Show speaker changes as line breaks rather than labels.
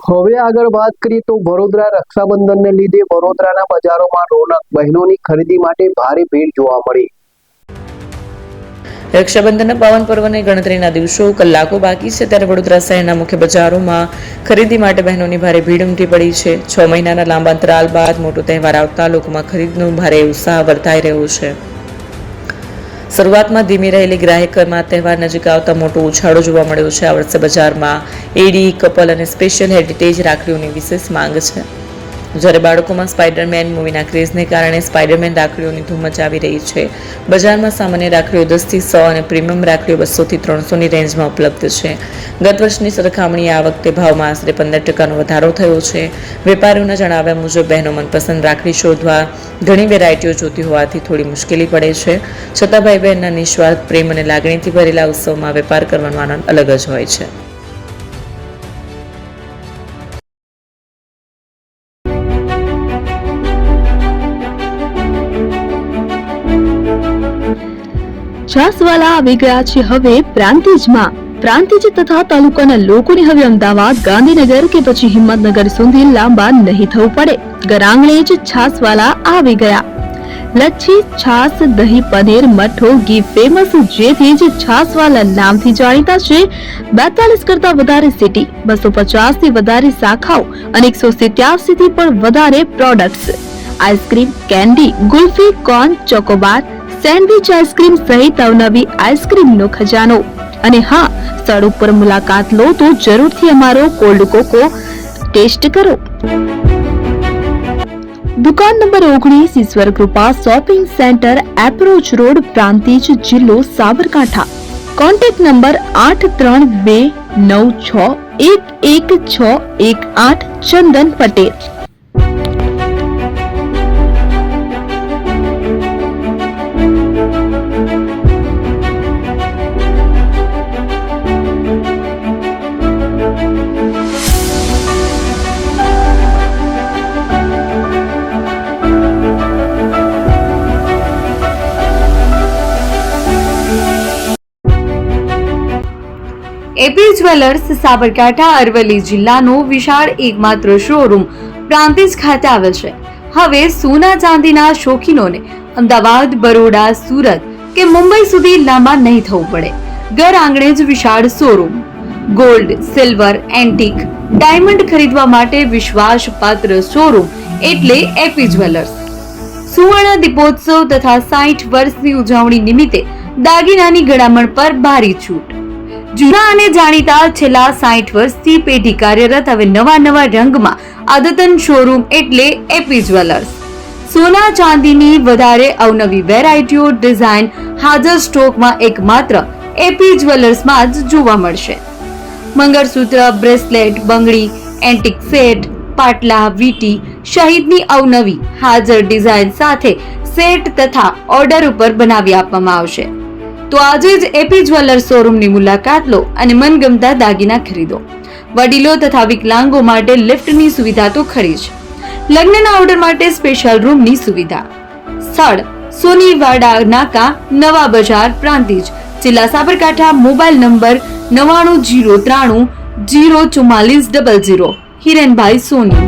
હવે આગળ વાત કરીએ તો વડોદરા રક્ષાબંધનને લીધે વડોદરાના બજારોમાં રોનક, બહેનોની ખરીદી માટે ભારે ભીડ જોવા મળી।
રક્ષાબંધનના પાવન પર્વને ગણતરીના દિવસો કલાકો બાકી છે ત્યારે વડોદરા શહેરના મુખ્ય બજારોમાં ખરીદી માટે બહેનોની ભારે ભીડ ઉમટી પડી છે। 6 મહિનાના લાંબા અંતરાલ બાદ મોટો તહેવાર આવતા લોકોમાં ખરીદનો ભારે ઉત્સાહ વર્તાઈ રહ્યો છે। શરૂઆતમાં ધીમી રહેલી ગ્રાહકમાં તહેવાર નજીક આવતા મોટો ઉછાળો જોવા મળ્યો છે। આ વર્ષે બજારમાં એડી, કપલ અને સ્પેશિયલ હેરિટેજ રાખડીઓની વિશેષ માંગ છે। જ્યારે બાળકોમાં સ્પાઈડરમેન મૂવીના ક્રેઝને કારણે સ્પાઈડરમેન રાખડીઓની ધૂમ મચાવી રહી છે। બજારમાં સામાન્ય રાખડીઓ 10 થી 100 અને પ્રીમિયમ રાખડીઓ 200 થી 300ની રેન્જમાં ઉપલબ્ધ છે। ગત વર્ષની સરખામણીએ આ વખતે ભાવમાં આશરે 15% વધારો થયો છે। વેપારીઓના જણાવ્યા મુજબ બહેનો મનપસંદ રાખડી શોધવા ઘણી વેરાયટીઓ જોતી હોવાથી થોડી મુશ્કેલી પડે છે, છતાં ભાઈ બહેનના નિસ્વાર્થ પ્રેમ અને લાગણીથી ભરેલા ઉત્સવમાં વેપાર કરવાનો આનંદ અલગ જ હોય છે।
છાસવાલા આવી ગયા છે હવે પ્રાંતિજમાં। પ્રાંતિજ તથા તાલુકાના લોકોને હવે અમદાવાદ, ગાંધીનગર કે પછી હિંમતનગર સુધી લાંબા નહીં થવું પડે। ઘર આંગણે જ છાસવાલા આવી ગયા। લચ્છી, છાસ, દહીં, પનીર, મઠ્ઠો, ઘી ફેમસ, જેથી જ છાસવાલા નામથી જાણીતા છે। 42 કરતા વધારે સિટી, 250 થી વધારે શાખાઓ અને 187 થી પણ વધારે products. Ice cream, candy, kulfi, corn, Chocobar, sandwich ice cream સહિત અવનવી આઈસ્ક્રીમનો ખજાનો। અને હા, સ્થળ ઉપર મુલાકાત લો તો જરૂરથી અમારો કોલ્ડ કોકો ટેસ્ટ કરો। દુકાન number 19, Ishwar Krupa shopping centre, approach road, Prantij, જિલ્લો Sabarkantha. Contact number 8329611618 Chandan Patel.
AP jewellers Sabarkantha Aravalli જિલ્લાનો વિશાળ એકમાત્ર શોરૂમ પ્રાંતિજ ખાતે આવેલ છે। હવે સોના ચાંદીના શોખીનોને અમદાવાદ, બરોડા, સુરત કે મુંબઈ સુધી લાંબા નહીં થવું પડે। ઘર આંગણે જ વિશાળ showroom. Gold, silver, antique, diamond ખરીદવા માટે વિશ્વાસપાત્ર શોરૂમ એટલે એપી જ્વેલર્સ। સુવર્ણ દીપોત્સવ તથા 60 વર્ષની ઉજવણી નિમિત્તે દાગીનાની ગળામણ પર ભારી છૂટ। જૂના અને જાણીતા છેલ્લા 60 વર્ષથી પેઢી કાર્યરત હવે નવા રંગમાં અદ્યતન શોરૂમ એટલે એપી જ્વેલર્સ। સોના ચાંદીની વધારે અવનવી વેરાયટીઓ, ડિઝાઇન હાજર સ્ટોકમાં એકમાત્ર એપી જ્વેલર્સમાં જ જોવા મળશે। મંગળસૂત્ર, બ્રેસલેટ, બંગડી, એન્ટિક સેટ, પાટલા, વીટી સહિતની અવનવી હાજર ડિઝાઇન સાથે સેટ તથા ઓર્ડર ઉપર બનાવી આપવામાં આવશે। તો આજે જ એપી જ્વેલર્સ શોરૂમની મુલાકાત લો અને મનગમતા દાગીના ખરીદો। વડીલો તથા વિકલાંગો માટે લિફ્ટની સુવિધા તો ખરી જ, લગ્નના ઓર્ડર માટે સ્પેશિયલ રૂમની સુવિધા। સ્થળ સોનીવાડા નાકા, નવા બજાર, પ્રાંતિજ, જિલ્લા સાબરકાંઠા। Mobile number 9903304400। હિરેનભાઈ સોની।